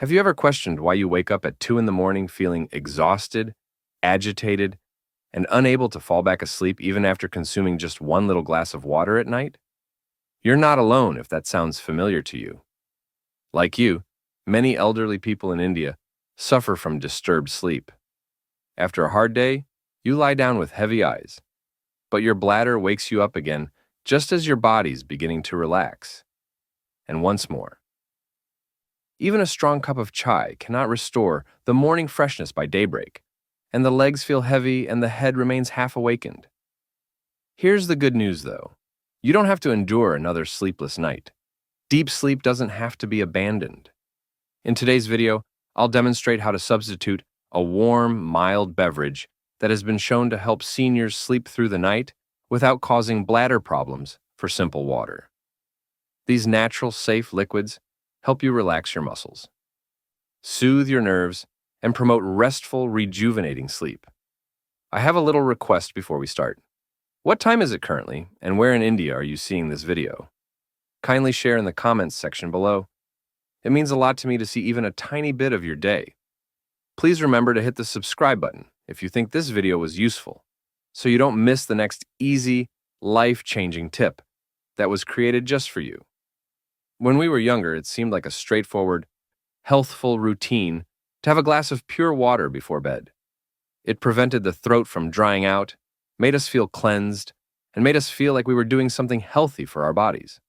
Have you ever questioned why you wake up at 2 in the morning feeling exhausted, agitated, and unable to fall back asleep even after consuming just one little glass of water at night? You're not alone if that sounds familiar to you. Like you, many elderly people in India suffer from disturbed sleep. After a hard day, you lie down with heavy eyes, but your bladder wakes you up again just as your body's beginning to relax. And once more. Even a strong cup of chai cannot restore the morning freshness by daybreak, and the legs feel heavy and the head remains half awakened. Here's the good news, though. You don't have to endure another sleepless night. Deep sleep doesn't have to be abandoned. In today's video, I'll demonstrate how to substitute a warm, mild beverage that has been shown to help seniors sleep through the night without causing bladder problems for simple water. These natural, safe liquids help you relax your muscles, soothe your nerves, and promote restful, rejuvenating sleep. I have a little request before we start. What time is it currently, and where in India are you seeing this video? Kindly share in the comments section below. It means a lot to me to see even a tiny bit of your day. Please remember to hit the subscribe button if you think this video was useful, so you don't miss the next easy, life-changing tip that was created just for you. When we were younger, it seemed like a straightforward, healthful routine to have a glass of pure water before bed. It prevented the throat from drying out, made us feel cleansed, and made us feel like we were doing something healthy for our bodies.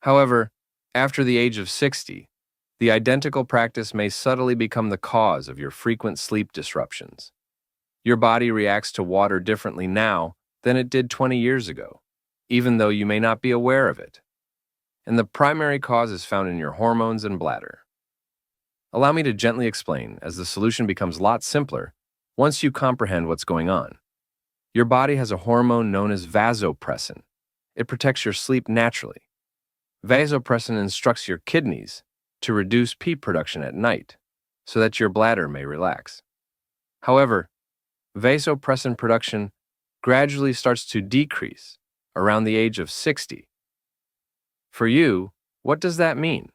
However, after the age of 60, the identical practice may subtly become the cause of your frequent sleep disruptions. Your body reacts to water differently now than it did 20 years ago, even though you may not be aware of it. And the primary cause is found in your hormones and bladder. Allow me to gently explain, as the solution becomes a lot simpler once you comprehend what's going on. Your body has a hormone known as vasopressin. It protects your sleep naturally. Vasopressin instructs your kidneys to reduce pee production at night so that your bladder may relax. However, vasopressin production gradually starts to decrease around the age of 60. For you, what does that mean?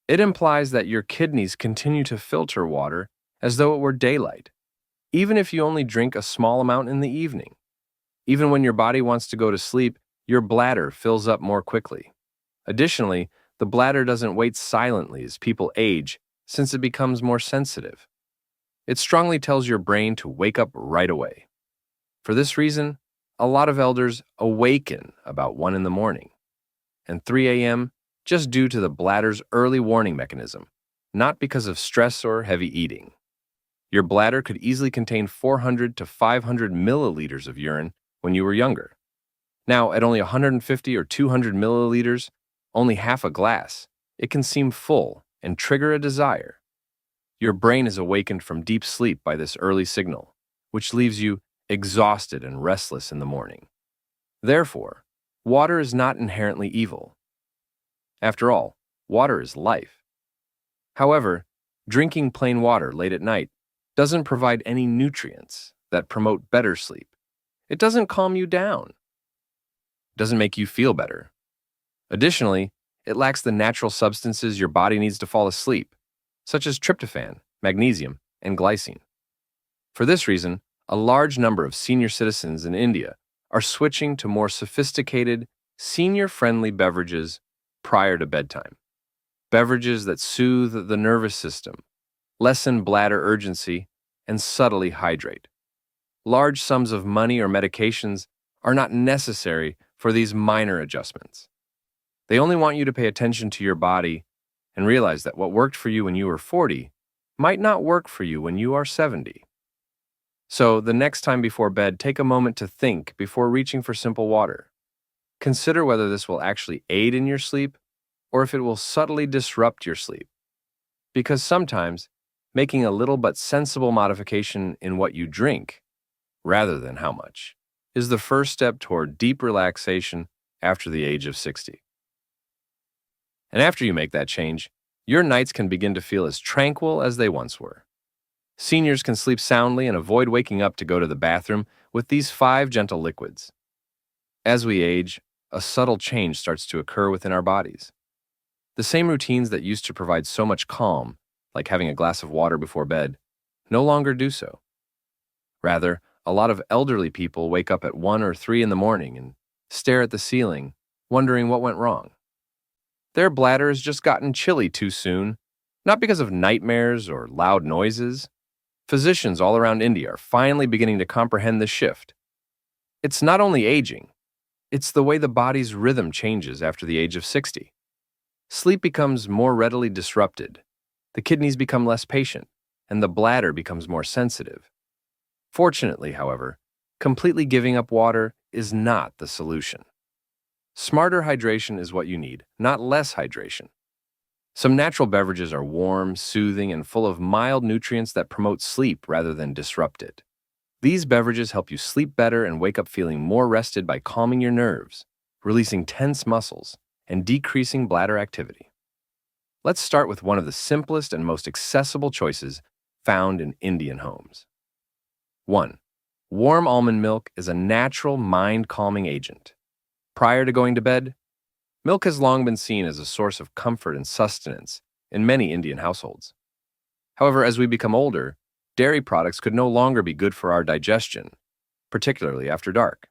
It implies that your kidneys continue to filter water as though it were daylight, even if you only drink a small amount in the evening. Even when your body wants to go to sleep, your bladder fills up more quickly. Additionally, the bladder doesn't wait silently as people age, since it becomes more sensitive. It strongly tells your brain to wake up right away. For this reason, a lot of elders awaken about 1 in the morning and 3 a.m. just due to the bladder's early warning mechanism, not because of stress or heavy eating. Your bladder could easily contain 400 to 500 milliliters of urine when you were younger. Now, at only 150 or 200 milliliters, only half a glass, it can seem full and trigger a desire. Your brain is awakened from deep sleep by this early signal, which leaves you exhausted and restless in the morning. Therefore, water is not inherently evil. After all, water is life. However, drinking plain water late at night doesn't provide any nutrients that promote better sleep. It doesn't calm you down. It doesn't make you feel better. Additionally, it lacks the natural substances your body needs to fall asleep, such as tryptophan, magnesium, and glycine. For this reason, a large number of senior citizens in India are switching to more sophisticated, senior-friendly beverages prior to bedtime. Beverages that soothe the nervous system, lessen bladder urgency, and subtly hydrate. Large sums of money or medications are not necessary for these minor adjustments. They only want you to pay attention to your body and realize that what worked for you when you were 40 might not work for you when you are 70. So, the next time before bed, take a moment to think before reaching for simple water. Consider whether this will actually aid in your sleep or if it will subtly disrupt your sleep. Because sometimes, making a little but sensible modification in what you drink, rather than how much, is the first step toward deep relaxation after the age of 60. And after you make that change, your nights can begin to feel as tranquil as they once were. Seniors can sleep soundly and avoid waking up to go to the bathroom with these 5 gentle liquids. As we age, a subtle change starts to occur within our bodies. The same routines that used to provide so much calm, like having a glass of water before bed, no longer do so. Rather, a lot of elderly people wake up at 1 or 3 in the morning and stare at the ceiling, wondering what went wrong. Their bladder has just gotten chilly too soon, not because of nightmares or loud noises. Physicians all around India are finally beginning to comprehend this shift. It's not only aging, it's the way the body's rhythm changes after the age of 60. Sleep becomes more readily disrupted, the kidneys become less patient, and the bladder becomes more sensitive. Fortunately, however, completely giving up water is not the solution. Smarter hydration is what you need, not less hydration. Some natural beverages are warm, soothing, and full of mild nutrients that promote sleep rather than disrupt it. These beverages help you sleep better and wake up feeling more rested by calming your nerves, releasing tense muscles, and decreasing bladder activity. Let's start with one of the simplest and most accessible choices found in Indian homes. 1. Warm almond milk is a natural mind-calming agent. Prior to going to bed, milk has long been seen as a source of comfort and sustenance in many Indian households. However, as we become older, dairy products could no longer be good for our digestion, particularly after dark.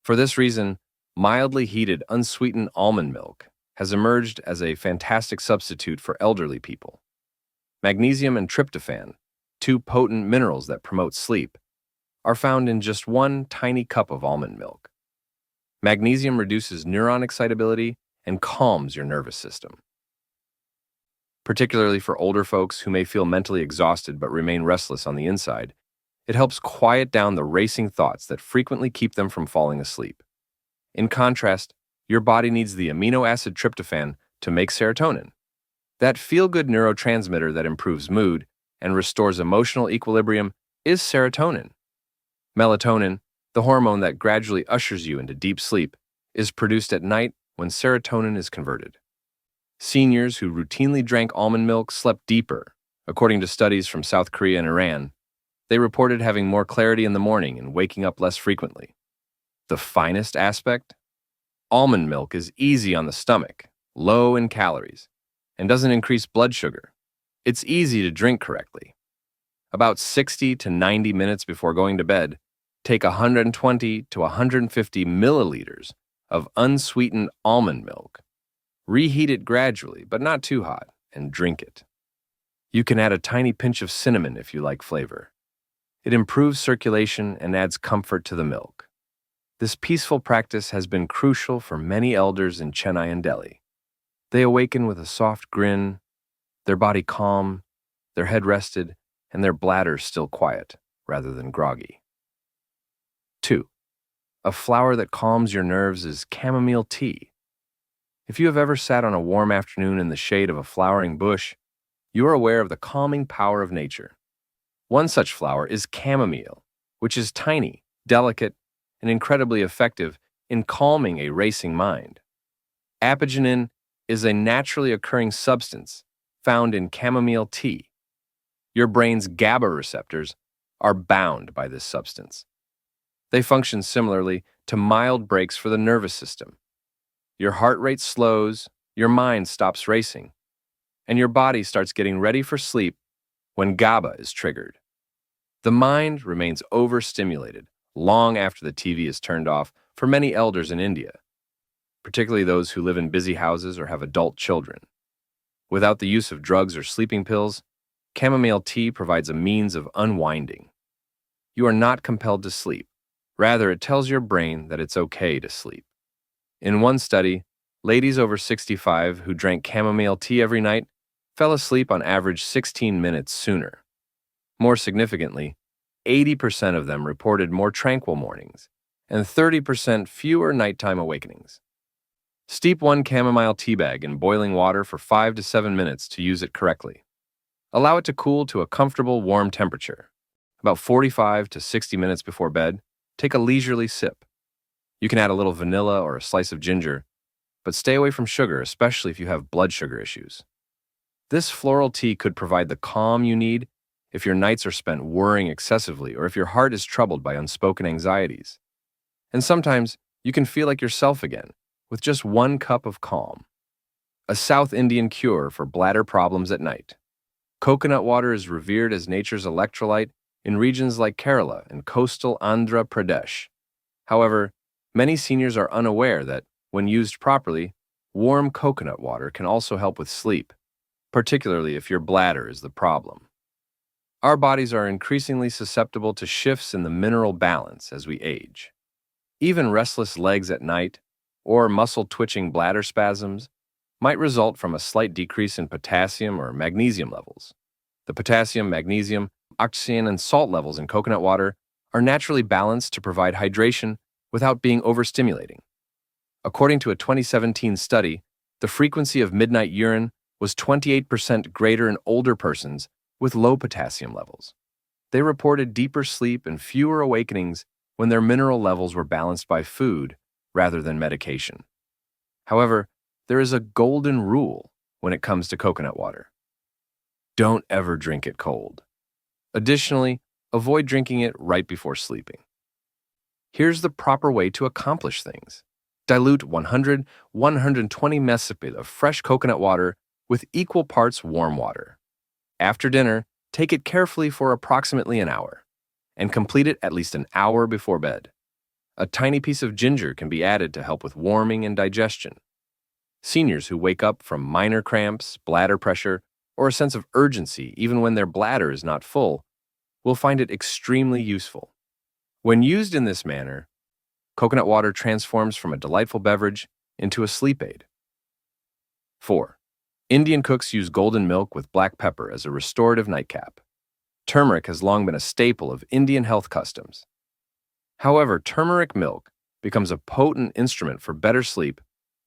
For this reason, mildly heated, unsweetened almond milk has emerged as a fantastic substitute for elderly people. Magnesium and tryptophan, two potent minerals that promote sleep, are found in just one tiny cup of almond milk. Magnesium reduces neuron excitability and calms your nervous system. Particularly for older folks who may feel mentally exhausted but remain restless on the inside, it helps quiet down the racing thoughts that frequently keep them from falling asleep. In contrast, your body needs the amino acid tryptophan to make serotonin, that feel-good neurotransmitter that improves mood and restores emotional equilibrium is serotonin. Melatonin, the hormone that gradually ushers you into deep sleep, is produced at night when serotonin is converted. Seniors who routinely drank almond milk slept deeper. According to studies from South Korea and Iran, they reported having more clarity in the morning and waking up less frequently. The finest aspect? Almond milk is easy on the stomach, low in calories, and doesn't increase blood sugar. It's easy to drink correctly. About 60 to 90 minutes before going to bed, take 120 to 150 milliliters of unsweetened almond milk. Reheat it gradually, but not too hot, and drink it. You can add a tiny pinch of cinnamon if you like flavor. It improves circulation and adds comfort to the milk. This peaceful practice has been crucial for many elders in Chennai and Delhi. They awaken with a soft grin, their body calm, their head rested, and their bladder still quiet, rather than groggy. 2. A flower that calms your nerves is chamomile tea. If you have ever sat on a warm afternoon in the shade of a flowering bush, you are aware of the calming power of nature. One such flower is chamomile, which is tiny, delicate, and incredibly effective in calming a racing mind. Apigenin is a naturally occurring substance found in chamomile tea. Your brain's GABA receptors are bound by this substance. They function similarly to mild breaks for the nervous system. Your heart rate slows, your mind stops racing, and your body starts getting ready for sleep when GABA is triggered. The mind remains overstimulated long after the TV is turned off for many elders in India, particularly those who live in busy houses or have adult children. Without the use of drugs or sleeping pills, chamomile tea provides a means of unwinding. You are not compelled to sleep. Rather, it tells your brain that it's okay to sleep. In one study, ladies over 65 who drank chamomile tea every night fell asleep on average 16 minutes sooner. More significantly, 80% of them reported more tranquil mornings and 30% fewer nighttime awakenings. Steep one chamomile tea bag in boiling water for 5 to 7 minutes to use it correctly. Allow it to cool to a comfortable warm temperature. About 45 to 60 minutes before bed, take a leisurely sip. You can add a little vanilla or a slice of ginger, but stay away from sugar, especially if you have blood sugar issues. This floral tea could provide the calm you need if your nights are spent worrying excessively or if your heart is troubled by unspoken anxieties. And sometimes you can feel like yourself again with just one cup of calm. a South Indian cure for bladder problems at night. Coconut water is revered as nature's electrolyte in regions like Kerala and coastal Andhra Pradesh. However, many seniors are unaware that, when used properly, warm coconut water can also help with sleep, particularly if your bladder is the problem. Our bodies are increasingly susceptible to shifts in the mineral balance as we age. Even restless legs at night or muscle-twitching bladder spasms might result from a slight decrease in potassium or magnesium levels. The potassium, magnesium, oxygen, and salt levels in coconut water are naturally balanced to provide hydration without being overstimulating. According to a 2017 study, the frequency of midnight urine was 28% greater in older persons with low potassium levels. They reported deeper sleep and fewer awakenings when their mineral levels were balanced by food rather than medication. However, there is a golden rule when it comes to coconut water. Don't ever drink it cold. Additionally, avoid drinking it right before sleeping. Here's the proper way to accomplish things. Dilute 100-120 ml of fresh coconut water with equal parts warm water. After dinner, take it carefully for approximately an hour, and complete it at least an hour before bed. A tiny piece of ginger can be added to help with warming and digestion. Seniors who wake up from minor cramps, bladder pressure, or a sense of urgency even when their bladder is not full will find it extremely useful. When used in this manner, coconut water transforms from a delightful beverage into a sleep aid. 4. Indian cooks use golden milk with black pepper as a restorative nightcap. Turmeric has long been a staple of Indian health customs. However, turmeric milk becomes a potent instrument for better sleep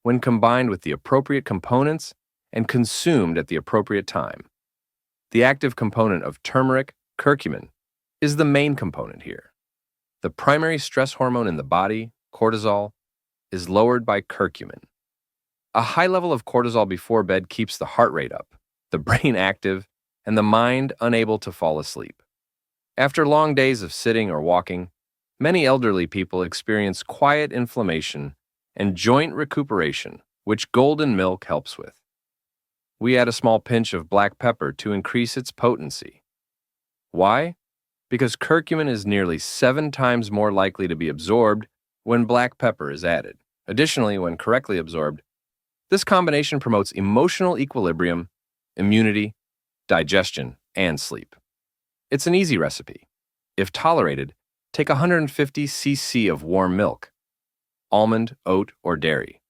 when combined with the appropriate components and consumed at the appropriate time. The active component of turmeric, curcumin, is the main component here. The primary stress hormone in the body, cortisol, is lowered by curcumin. A high level of cortisol before bed keeps the heart rate up, the brain active, and the mind unable to fall asleep. After long days of sitting or walking, many elderly people experience quiet inflammation and joint recuperation, which golden milk helps with. We add a small pinch of black pepper to increase its potency. Why? Because curcumin is nearly 7 times more likely to be absorbed when black pepper is added. Additionally, when correctly absorbed, this combination promotes emotional equilibrium, immunity, digestion, and sleep. It's an easy recipe. If tolerated, take 150 cc of warm milk, almond, oat, or dairy.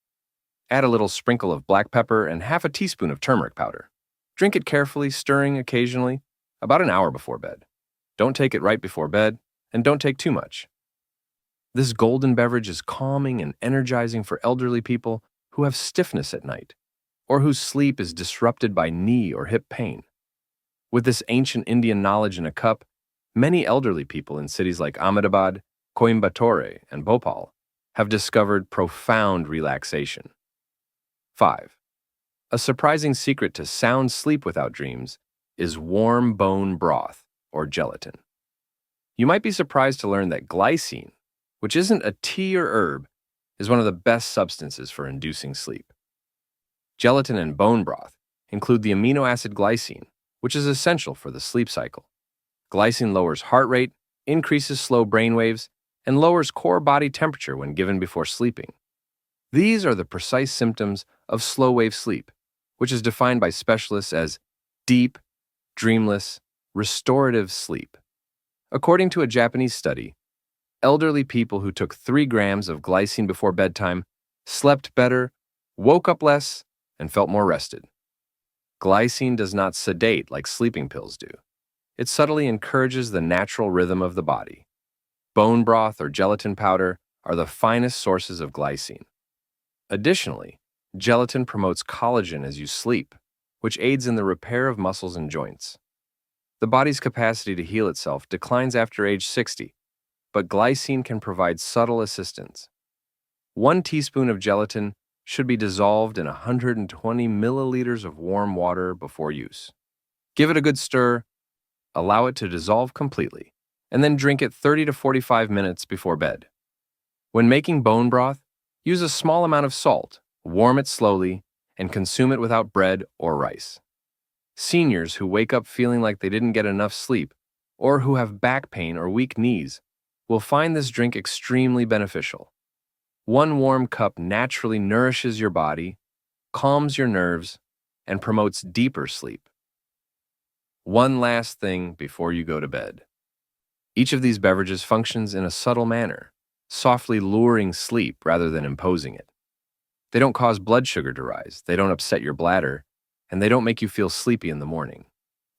Add a little sprinkle of black pepper and half a teaspoon of turmeric powder. Drink it carefully, stirring occasionally, about an hour before bed. Don't take it right before bed, and don't take too much. This golden beverage is calming and energizing for elderly people who have stiffness at night, or whose sleep is disrupted by knee or hip pain. With this ancient Indian knowledge in a cup, many elderly people in cities like Ahmedabad, Coimbatore, and Bhopal have discovered profound relaxation. 5. A surprising secret to sound sleep without dreams is warm bone broth, or gelatin. You might be surprised to learn that glycine, which isn't a tea or herb, is one of the best substances for inducing sleep. Gelatin and bone broth include the amino acid glycine, which is essential for the sleep cycle. Glycine lowers heart rate, increases slow brain waves, and lowers core body temperature when given before sleeping. These are the precise symptoms of slow-wave sleep, which is defined by specialists as deep, dreamless, restorative sleep. According to a Japanese study, elderly people who took 3 grams of glycine before bedtime slept better, woke up less, and felt more rested. Glycine does not sedate like sleeping pills do. It subtly encourages the natural rhythm of the body. Bone broth or gelatin powder are the finest sources of glycine. Additionally, gelatin promotes collagen as you sleep, which aids in the repair of muscles and joints. The body's capacity to heal itself declines after age 60, but glycine can provide subtle assistance. 1 teaspoon of gelatin should be dissolved in 120 milliliters of warm water before use. Give it a good stir, allow it to dissolve completely, and then drink it 30 to 45 minutes before bed. When making bone broth, use a small amount of salt, warm it slowly, and consume it without bread or rice. Seniors who wake up feeling like they didn't get enough sleep, or who have back pain or weak knees, will find this drink extremely beneficial. One warm cup naturally nourishes your body, calms your nerves, and promotes deeper sleep. One last thing before you go to bed. Each of these beverages functions in a subtle manner, softly luring sleep rather than imposing it. They don't cause blood sugar to rise, they don't upset your bladder, and they don't make you feel sleepy in the morning.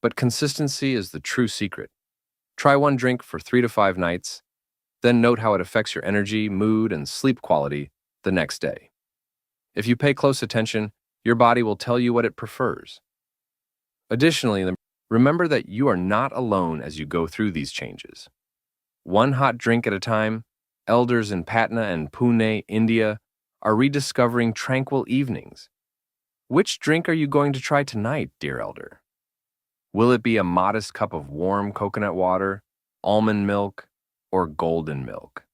But consistency is the true secret. Try one drink for 3 to 5 nights, then note how it affects your energy, mood, and sleep quality the next day. If you pay close attention, your body will tell you what it prefers. Additionally, remember that you are not alone as you go through these changes. One hot drink at a time, elders in Patna and Pune, India, are rediscovering tranquil evenings. Which drink are you going to try tonight, dear elder? Will it be a modest cup of warm coconut water, almond milk, or golden milk?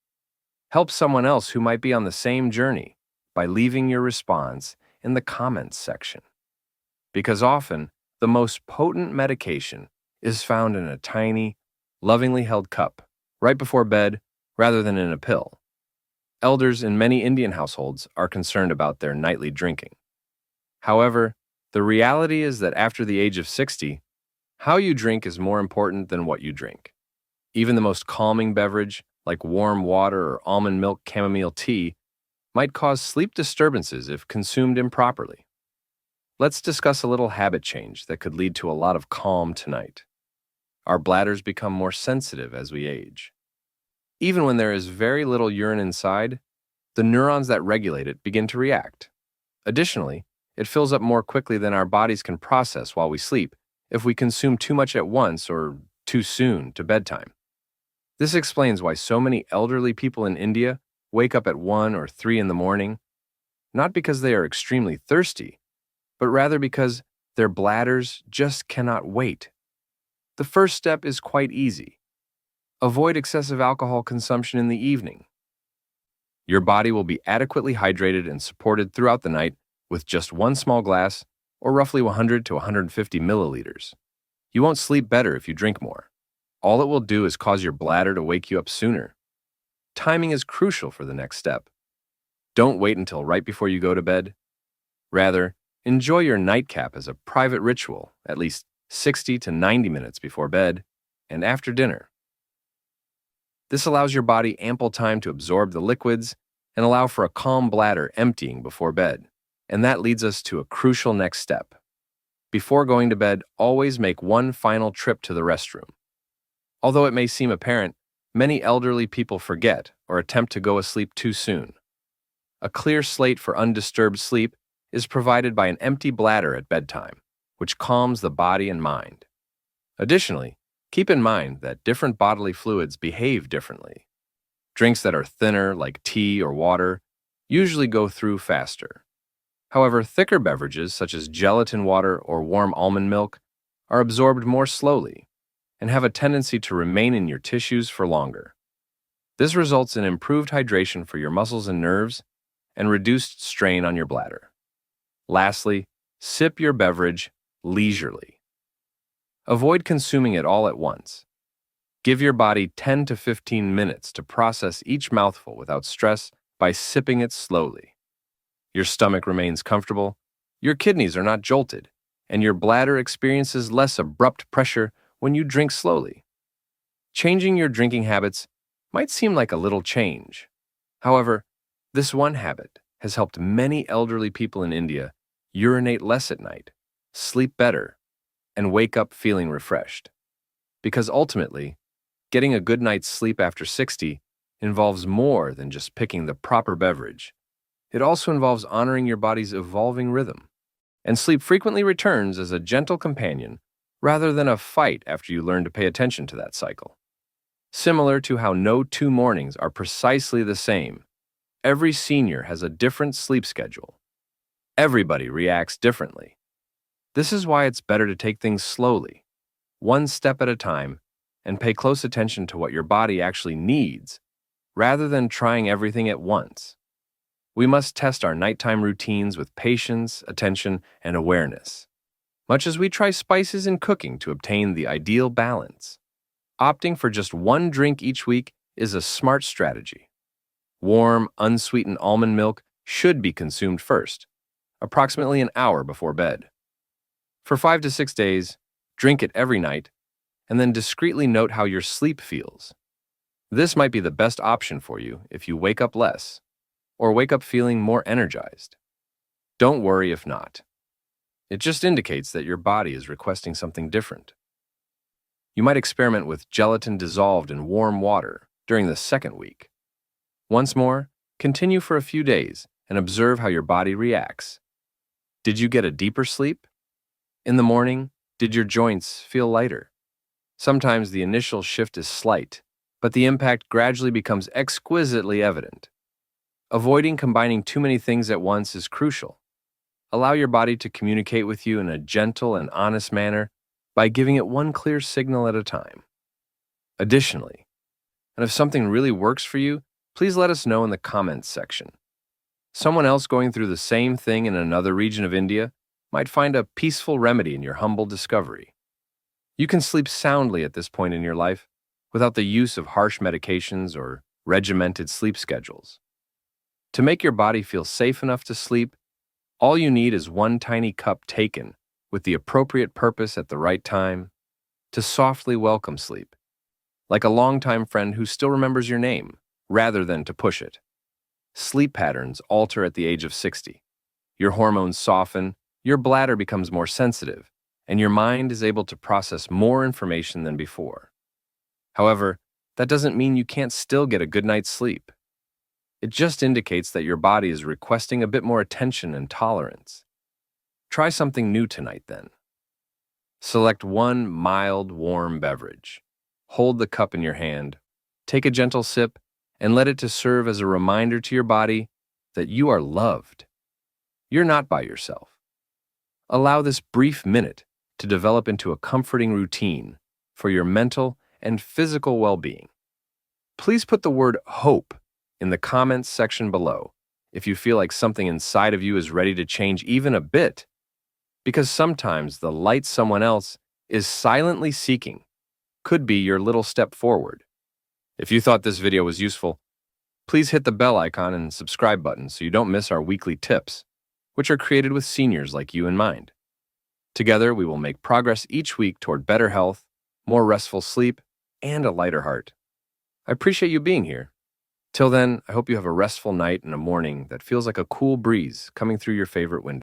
Help someone else who might be on the same journey by leaving your response in the comments section. Because often, the most potent medication is found in a tiny, lovingly held cup right before bed rather than in a pill. Elders in many Indian households are concerned about their nightly drinking. However, the reality is that after the age of 60, how you drink is more important than what you drink. Even the most calming beverage, like warm water or almond milk chamomile tea, might cause sleep disturbances if consumed improperly. Let's discuss a little habit change that could lead to a lot of calm tonight. Our bladders become more sensitive as we age. Even when there is very little urine inside, the neurons that regulate it begin to react. Additionally, it fills up more quickly than our bodies can process while we sleep if we consume too much at once or too soon to bedtime. This explains why so many elderly people in India wake up at 1 or 3 in the morning, not because they are extremely thirsty, but rather because their bladders just cannot wait. The first step is quite easy. Avoid excessive alcohol consumption in the evening. Your body will be adequately hydrated and supported throughout the night with just one small glass, or roughly 100 to 150 milliliters. You won't sleep better if you drink more. All it will do is cause your bladder to wake you up sooner. Timing is crucial for the next step. Don't wait until right before you go to bed. Rather, enjoy your nightcap as a private ritual at least 60 to 90 minutes before bed and after dinner. This allows your body ample time to absorb the liquids and allow for a calm bladder emptying before bed. And that leads us to a crucial next step. Before going to bed, always make one final trip to the restroom. Although it may seem apparent, many elderly people forget or attempt to go asleep too soon. A clear slate for undisturbed sleep is provided by an empty bladder at bedtime, which calms the body and mind. Additionally, keep in mind that different bodily fluids behave differently. Drinks that are thinner, like tea or water, usually go through faster. However, thicker beverages, such as gelatin water or warm almond milk, are absorbed more slowly and have a tendency to remain in your tissues for longer. This results in improved hydration for your muscles and nerves and reduced strain on your bladder. Lastly, sip your beverage leisurely. Avoid consuming it all at once. Give your body 10 to 15 minutes to process each mouthful without stress by sipping it slowly. Your stomach remains comfortable, your kidneys are not jolted, and your bladder experiences less abrupt pressure when you drink slowly. Changing your drinking habits might seem like a little change. However, this one habit has helped many elderly people in India urinate less at night, sleep better, and wake up feeling refreshed. Because ultimately, getting a good night's sleep after 60 involves more than just picking the proper beverage. It also involves honoring your body's evolving rhythm. And sleep frequently returns as a gentle companion rather than a fight after you learn to pay attention to that cycle. Similar to how no 2 mornings are precisely the same, every senior has a different sleep schedule. Everybody reacts differently. This is why it's better to take things slowly, one step at a time, and pay close attention to what your body actually needs, rather than trying everything at once. We must test our nighttime routines with patience, attention, and awareness, much as we try spices in cooking to obtain the ideal balance. Opting for just one drink each week is a smart strategy. Warm, unsweetened almond milk should be consumed first, approximately an hour before bed. For 5 to 6 days, drink it every night, and then discreetly note how your sleep feels. This might be the best option for you if you wake up less or wake up feeling more energized. Don't worry if not. It just indicates that your body is requesting something different. You might experiment with gelatin dissolved in warm water during the second week. Once more, continue for a few days and observe how your body reacts. Did you get a deeper sleep? In the morning, did your joints feel lighter? Sometimes the initial shift is slight, but the impact gradually becomes exquisitely evident. Avoiding combining too many things at once is crucial. Allow your body to communicate with you in a gentle and honest manner by giving it one clear signal at a time. Additionally, and if something really works for you, please let us know in the comments section. Someone else going through the same thing in another region of India might find a peaceful remedy in your humble discovery. You can sleep soundly at this point in your life without the use of harsh medications or regimented sleep schedules. To make your body feel safe enough to sleep, all you need is one tiny cup taken with the appropriate purpose at the right time to softly welcome sleep, like a longtime friend who still remembers your name, rather than to push it. Sleep patterns alter at the age of 60. Your hormones soften, your bladder becomes more sensitive, and your mind is able to process more information than before. However, that doesn't mean you can't still get a good night's sleep. It just indicates that your body is requesting a bit more attention and tolerance. Try something new tonight then. Select one mild, warm beverage. Hold the cup in your hand, take a gentle sip, and let it to serve as a reminder to your body that you are loved. You're not by yourself. Allow this brief minute to develop into a comforting routine for your mental and physical well-being. Please put the word hope in the comments section below if you feel like something inside of you is ready to change even a bit, because sometimes the light someone else is silently seeking could be your little step forward. If you thought this video was useful, please hit the bell icon and subscribe button so you don't miss our weekly tips, which are created with seniors like you in mind. Together, we will make progress each week toward better health, more restful sleep, and a lighter heart. I appreciate you being here. Till then, I hope you have a restful night and a morning that feels like a cool breeze coming through your favorite window.